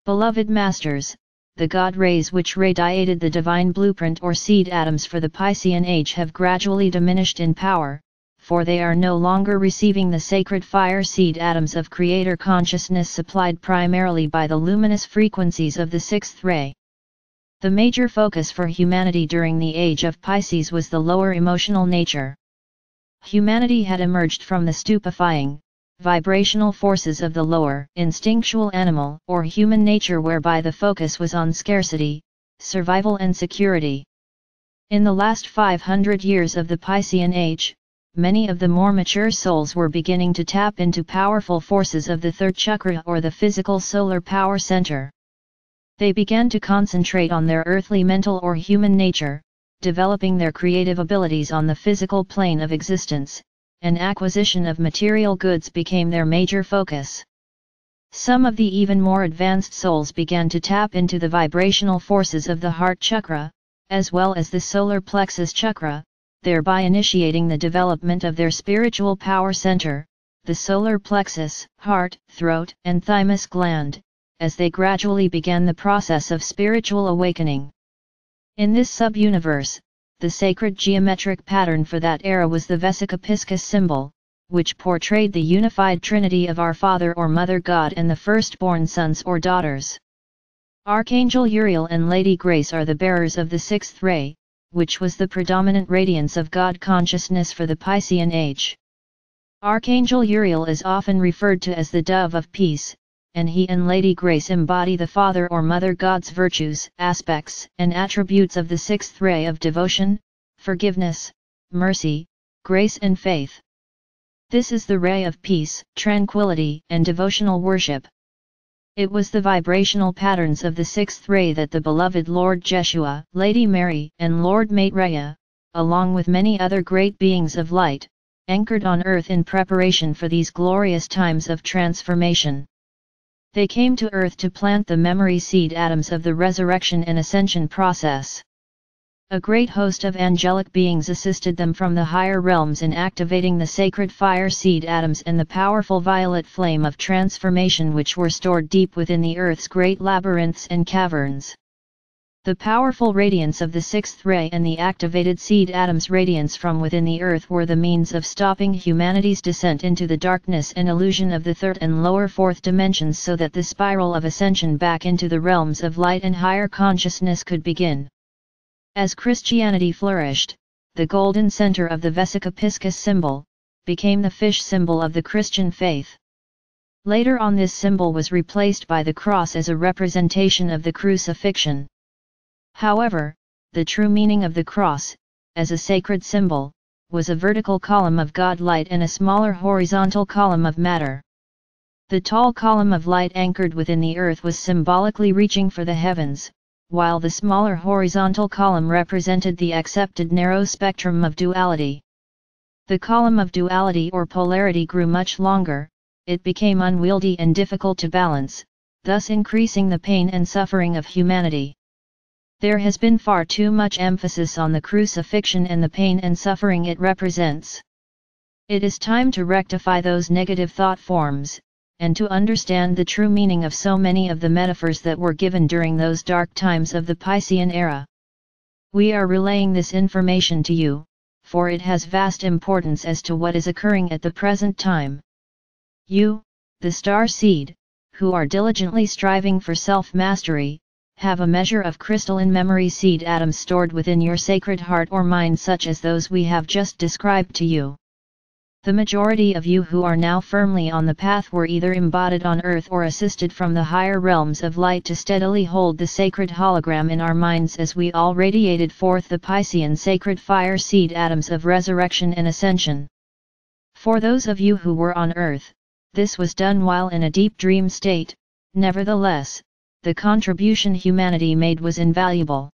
Beloved Masters, the God rays which radiated the divine blueprint or seed atoms for the Piscean age have gradually diminished in power, for they are no longer receiving the sacred fire seed atoms of Creator consciousness supplied primarily by the luminous frequencies of the sixth ray. The major focus for humanity during the age of Pisces was the lower emotional nature. Humanity had emerged from the stupefying, vibrational forces of the lower, instinctual animal or human nature whereby the focus was on scarcity, survival and security. In the last 500 years of the Piscean age, many of the more mature souls were beginning to tap into powerful forces of the third chakra or the physical solar power center. They began to concentrate on their earthly mental or human nature, developing their creative abilities on the physical plane of existence, and acquisition of material goods became their major focus. Some of the even more advanced souls began to tap into the vibrational forces of the heart chakra, as well as the solar plexus chakra, thereby initiating the development of their spiritual power center, the solar plexus, heart, throat, and thymus gland, as they gradually began the process of spiritual awakening. In this sub-universe, the sacred geometric pattern for that era was the Vesica Piscis symbol, which portrayed the unified trinity of our Father or Mother God and the firstborn sons or daughters. Archangel Uriel and Lady Grace are the bearers of the sixth ray, which was the predominant radiance of God consciousness for the Piscean age. Archangel Uriel is often referred to as the Dove of Peace, and he and Lady Grace embody the Father or Mother God's virtues, aspects, and attributes of the sixth ray of devotion, forgiveness, mercy, grace and faith. This is the ray of peace, tranquility, and devotional worship. It was the vibrational patterns of the sixth ray that the beloved Lord Jeshua, Lady Mary, and Lord Maitreya, along with many other great beings of light, anchored on earth in preparation for these glorious times of transformation. They came to earth to plant the memory seed atoms of the resurrection and ascension process. A great host of angelic beings assisted them from the higher realms in activating the sacred fire seed atoms and the powerful violet flame of transformation which were stored deep within the earth's great labyrinths and caverns. The powerful radiance of the sixth ray and the activated seed atoms' radiance from within the earth were the means of stopping humanity's descent into the darkness and illusion of the third and lower fourth dimensions so that the spiral of ascension back into the realms of light and higher consciousness could begin. As Christianity flourished, the golden center of the Vesica Piscis symbol became the fish symbol of the Christian faith. Later on, this symbol was replaced by the cross as a representation of the crucifixion. However, the true meaning of the cross, as a sacred symbol, was a vertical column of God light and a smaller horizontal column of matter. The tall column of light anchored within the earth was symbolically reaching for the heavens, while the smaller horizontal column represented the accepted narrow spectrum of duality. The column of duality or polarity grew much longer, it became unwieldy and difficult to balance, thus increasing the pain and suffering of humanity. There has been far too much emphasis on the crucifixion and the pain and suffering it represents. It is time to rectify those negative thought forms, and to understand the true meaning of so many of the metaphors that were given during those dark times of the Piscean era. We are relaying this information to you, for it has vast importance as to what is occurring at the present time. You, the star seed, who are diligently striving for self-mastery, have a measure of crystalline memory seed atoms stored within your sacred heart or mind such as those we have just described to you. The majority of you who are now firmly on the path were either embodied on earth or assisted from the higher realms of light to steadily hold the sacred hologram in our minds as we all radiated forth the Piscean sacred fire seed atoms of resurrection and ascension. For those of you who were on earth, this was done while in a deep dream state. Nevertheless, the contribution humanity made was invaluable.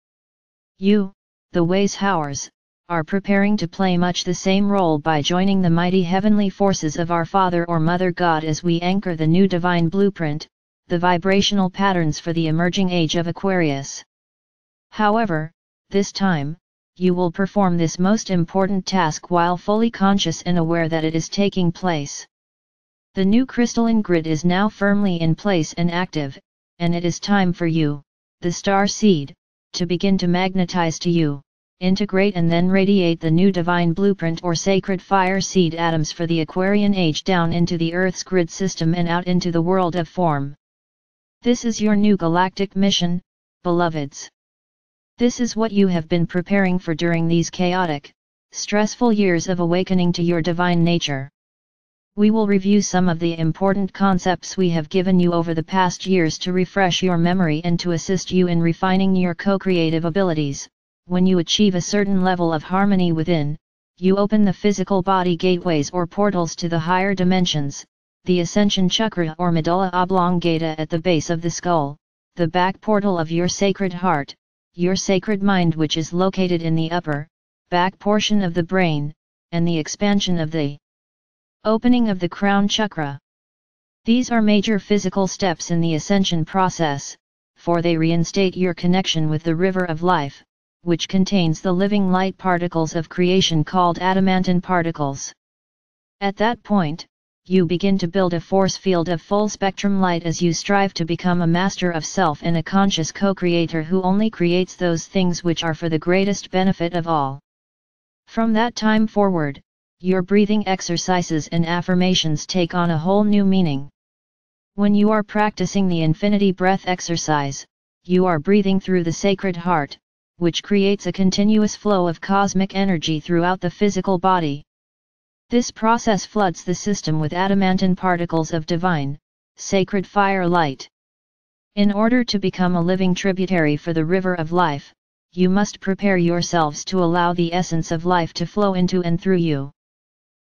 You, the Weishauers, are preparing to play much the same role by joining the mighty heavenly forces of our Father or Mother God as we anchor the new divine blueprint, the vibrational patterns for the emerging age of Aquarius. However, this time, you will perform this most important task while fully conscious and aware that it is taking place. The new crystalline grid is now firmly in place and active, and it is time for you, the star seed, to begin to magnetize to you, integrate and then radiate the new divine blueprint or sacred fire seed atoms for the Aquarian age down into the Earth's grid system and out into the world of form. This is your new galactic mission, beloveds. This is what you have been preparing for during these chaotic, stressful years of awakening to your divine nature. We will review some of the important concepts we have given you over the past years to refresh your memory and to assist you in refining your co-creative abilities. When you achieve a certain level of harmony within, you open the physical body gateways or portals to the higher dimensions, the ascension chakra or medulla oblongata at the base of the skull, the back portal of your sacred heart, your sacred mind which is located in the upper, back portion of the brain, and the expansion of the opening of the crown chakra. These are major physical steps in the ascension process, for they reinstate your connection with the river of life, which contains the living light particles of creation called adamantine particles. At that point, you begin to build a force field of full spectrum light as you strive to become a master of self and a conscious co-creator who only creates those things which are for the greatest benefit of all. From that time forward, your breathing exercises and affirmations take on a whole new meaning. When you are practicing the infinity breath exercise, you are breathing through the sacred heart, which creates a continuous flow of cosmic energy throughout the physical body. This process floods the system with adamantine particles of divine, sacred fire light. In order to become a living tributary for the river of life, you must prepare yourselves to allow the essence of life to flow into and through you.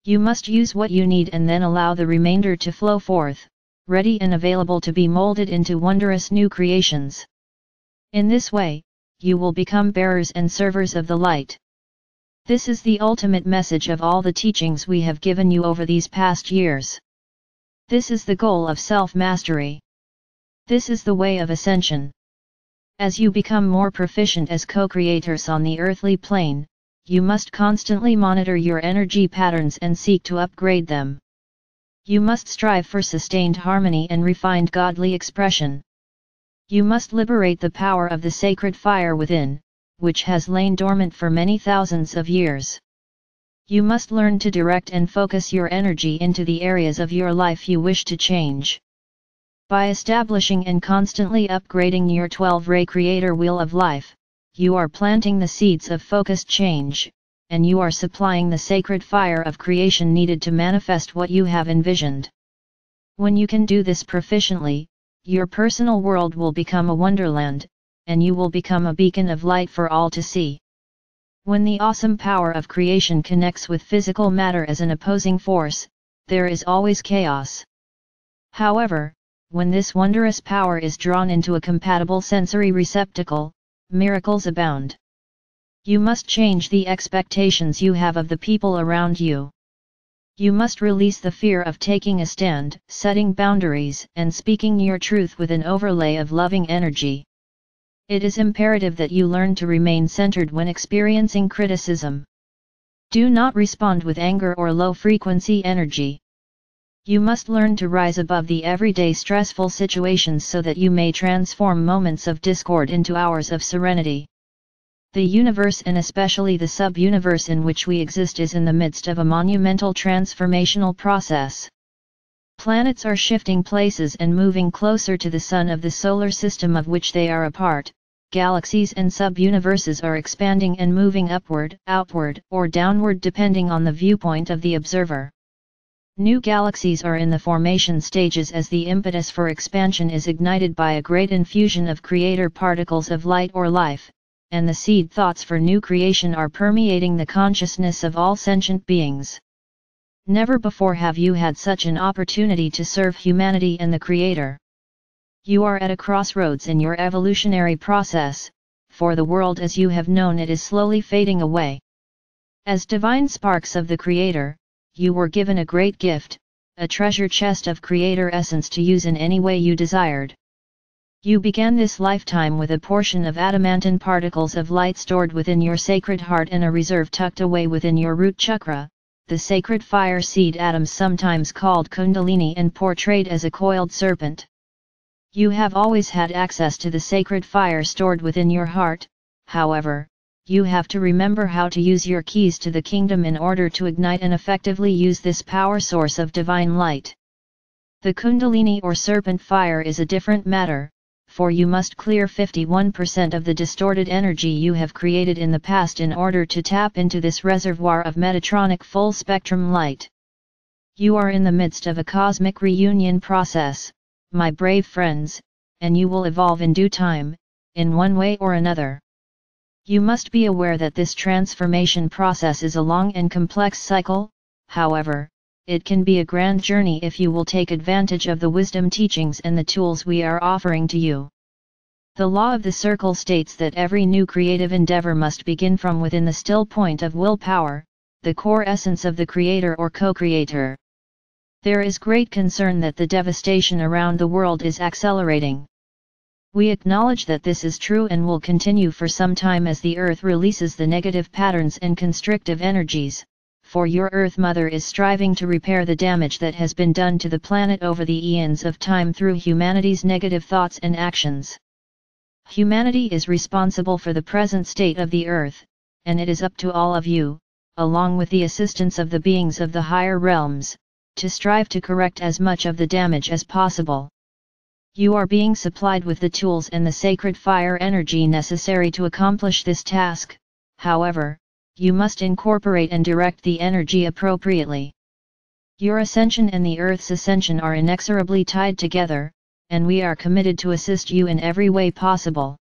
You must use what you need and then allow the remainder to flow forth, ready and available to be molded into wondrous new creations. In this way, you will become bearers and servers of the light. This is the ultimate message of all the teachings we have given you over these past years. This is the goal of self-mastery. This is the way of ascension. As you become more proficient as co-creators on the earthly plane, you must constantly monitor your energy patterns and seek to upgrade them. You must strive for sustained harmony and refined godly expression. You must liberate the power of the sacred fire within, which has lain dormant for many thousands of years. You must learn to direct and focus your energy into the areas of your life you wish to change. By establishing and constantly upgrading your 12-ray creator wheel of life, you are planting the seeds of focused change, and you are supplying the sacred fire of creation needed to manifest what you have envisioned. When you can do this proficiently, your personal world will become a wonderland, and you will become a beacon of light for all to see. When the awesome power of creation connects with physical matter as an opposing force, there is always chaos. However, when this wondrous power is drawn into a compatible sensory receptacle, miracles abound. You must change the expectations you have of the people around you. You must release the fear of taking a stand, setting boundaries, and speaking your truth with an overlay of loving energy. It is imperative that you learn to remain centered when experiencing criticism. Do not respond with anger or low-frequency energy. You must learn to rise above the everyday stressful situations so that you may transform moments of discord into hours of serenity. The universe and especially the sub-universe in which we exist is in the midst of a monumental transformational process. Planets are shifting places and moving closer to the sun of the solar system of which they are a part. Galaxies and sub-universes are expanding and moving upward, outward, or downward depending on the viewpoint of the observer. New galaxies are in the formation stages as the impetus for expansion is ignited by a great infusion of creator particles of light or life, and the seed thoughts for new creation are permeating the consciousness of all sentient beings. Never before have you had such an opportunity to serve humanity and the Creator. You are at a crossroads in your evolutionary process, for the world as you have known it is slowly fading away. As divine sparks of the Creator, you were given a great gift, a treasure chest of Creator essence to use in any way you desired. You began this lifetime with a portion of adamantine particles of light stored within your sacred heart and a reserve tucked away within your root chakra, the sacred fire seed atoms sometimes called Kundalini and portrayed as a coiled serpent. You have always had access to the sacred fire stored within your heart. However, you have to remember how to use your keys to the kingdom in order to ignite and effectively use this power source of divine light. The Kundalini or serpent fire is a different matter, for you must clear 51% of the distorted energy you have created in the past in order to tap into this reservoir of Metatronic full-spectrum light. You are in the midst of a cosmic reunion process, my brave friends, and you will evolve in due time, in one way or another. You must be aware that this transformation process is a long and complex cycle. However, it can be a grand journey if you will take advantage of the wisdom teachings and the tools we are offering to you. The law of the circle states that every new creative endeavor must begin from within the still point of willpower, the core essence of the creator or co-creator. There is great concern that the devastation around the world is accelerating. We acknowledge that this is true and will continue for some time as the Earth releases the negative patterns and constrictive energies, for your Earth Mother is striving to repair the damage that has been done to the planet over the eons of time through humanity's negative thoughts and actions. Humanity is responsible for the present state of the Earth, and it is up to all of you, along with the assistance of the beings of the higher realms, to strive to correct as much of the damage as possible. You are being supplied with the tools and the sacred fire energy necessary to accomplish this task. However, you must incorporate and direct the energy appropriately. Your ascension and the Earth's ascension are inexorably tied together, and we are committed to assist you in every way possible.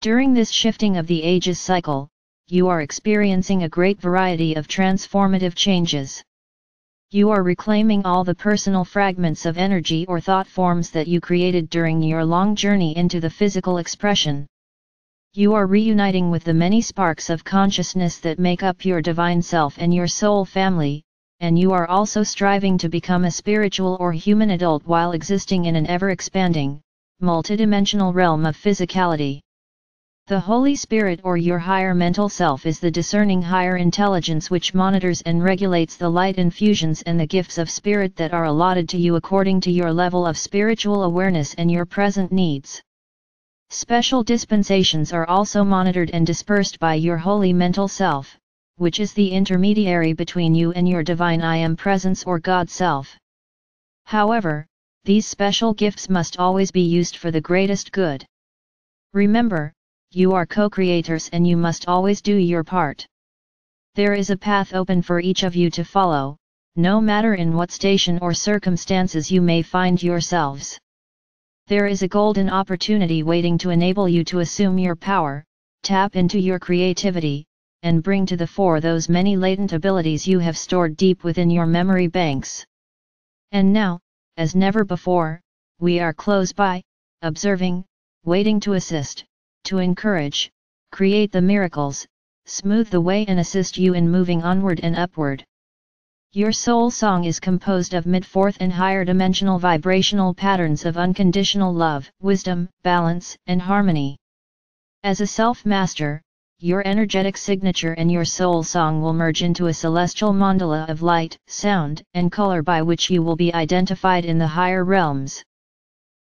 During this shifting of the ages cycle, you are experiencing a great variety of transformative changes. You are reclaiming all the personal fragments of energy or thought forms that you created during your long journey into the physical expression. You are reuniting with the many sparks of consciousness that make up your divine self and your soul family, and you are also striving to become a spiritual or human adult while existing in an ever-expanding, multidimensional realm of physicality. The Holy Spirit or your higher mental self is the discerning higher intelligence which monitors and regulates the light infusions and the gifts of spirit that are allotted to you according to your level of spiritual awareness and your present needs. Special dispensations are also monitored and dispersed by your holy mental self, which is the intermediary between you and your divine I Am presence or God Self. However, these special gifts must always be used for the greatest good. Remember, you are co-creators and you must always do your part. There is a path open for each of you to follow, no matter in what station or circumstances you may find yourselves. There is a golden opportunity waiting to enable you to assume your power, tap into your creativity, and bring to the fore those many latent abilities you have stored deep within your memory banks. And now, as never before, we are close by, observing, waiting to assist, to encourage, create the miracles, smooth the way and assist you in moving onward and upward. Your soul song is composed of mid-fourth and higher dimensional vibrational patterns of unconditional love, wisdom, balance, and harmony. As a self-master, your energetic signature and your soul song will merge into a celestial mandala of light, sound, and color by which you will be identified in the higher realms.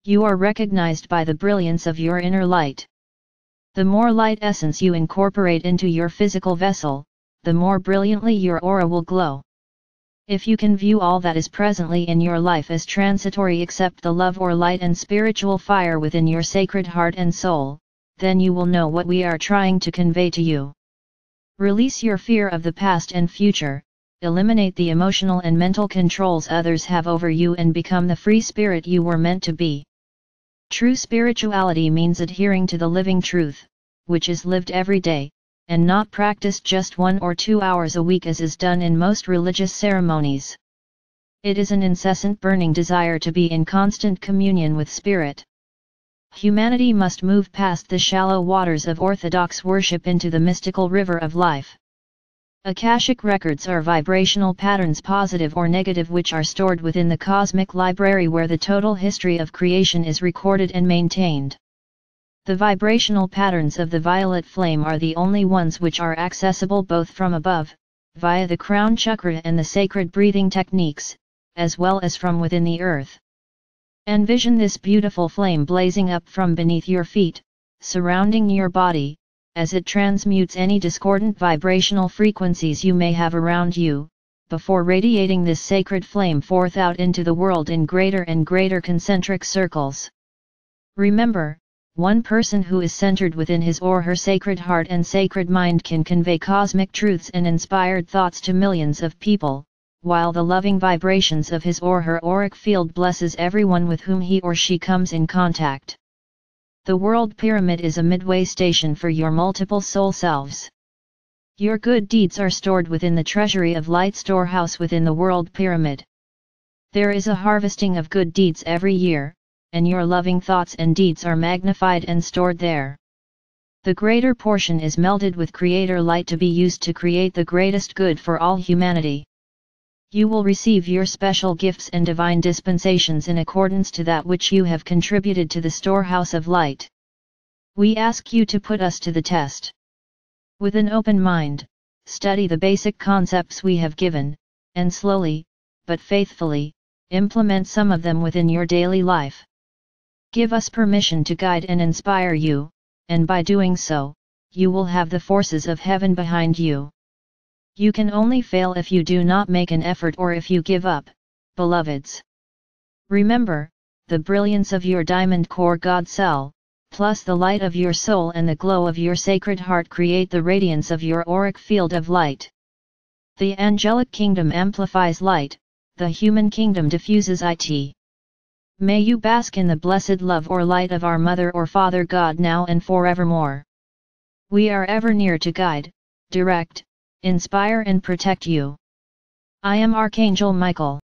You are recognized by the brilliance of your inner light. The more light essence you incorporate into your physical vessel, the more brilliantly your aura will glow. If you can view all that is presently in your life as transitory except the love or light and spiritual fire within your sacred heart and soul, then you will know what we are trying to convey to you. Release your fear of the past and future, eliminate the emotional and mental controls others have over you and become the free spirit you were meant to be. True spirituality means adhering to the living truth, which is lived every day, and not practiced just 1 or 2 hours a week as is done in most religious ceremonies. It is an incessant burning desire to be in constant communion with Spirit. Humanity must move past the shallow waters of orthodox worship into the mystical river of life. Akashic records are vibrational patterns, positive or negative, which are stored within the cosmic library where the total history of creation is recorded and maintained. The vibrational patterns of the violet flame are the only ones which are accessible both from above, via the crown chakra and the sacred breathing techniques, as well as from within the earth. Envision this beautiful flame blazing up from beneath your feet, surrounding your body, as it transmutes any discordant vibrational frequencies you may have around you, before radiating this sacred flame forth out into the world in greater and greater concentric circles. Remember, one person who is centered within his or her sacred heart and sacred mind can convey cosmic truths and inspired thoughts to millions of people, while the loving vibrations of his or her auric field blesses everyone with whom he or she comes in contact. The world pyramid is a midway station for your multiple soul selves. Your good deeds are stored within the treasury of light storehouse within the world pyramid. There is a harvesting of good deeds every year, and your loving thoughts and deeds are magnified and stored there. The greater portion is melded with Creator light to be used to create the greatest good for all humanity. You will receive your special gifts and divine dispensations in accordance to that which you have contributed to the storehouse of light. We ask you to put us to the test. With an open mind, study the basic concepts we have given, and slowly, but faithfully, implement some of them within your daily life. Give us permission to guide and inspire you, and by doing so, you will have the forces of heaven behind you. You can only fail if you do not make an effort or if you give up, beloveds. Remember, the brilliance of your diamond core God cell, plus the light of your soul and the glow of your sacred heart create the radiance of your auric field of light. The angelic kingdom amplifies light, the human kingdom diffuses it. May you bask in the blessed love or light of our Mother or Father God now and forevermore. We are ever near to guide, direct, inspire and protect you. I am Archangel Michael.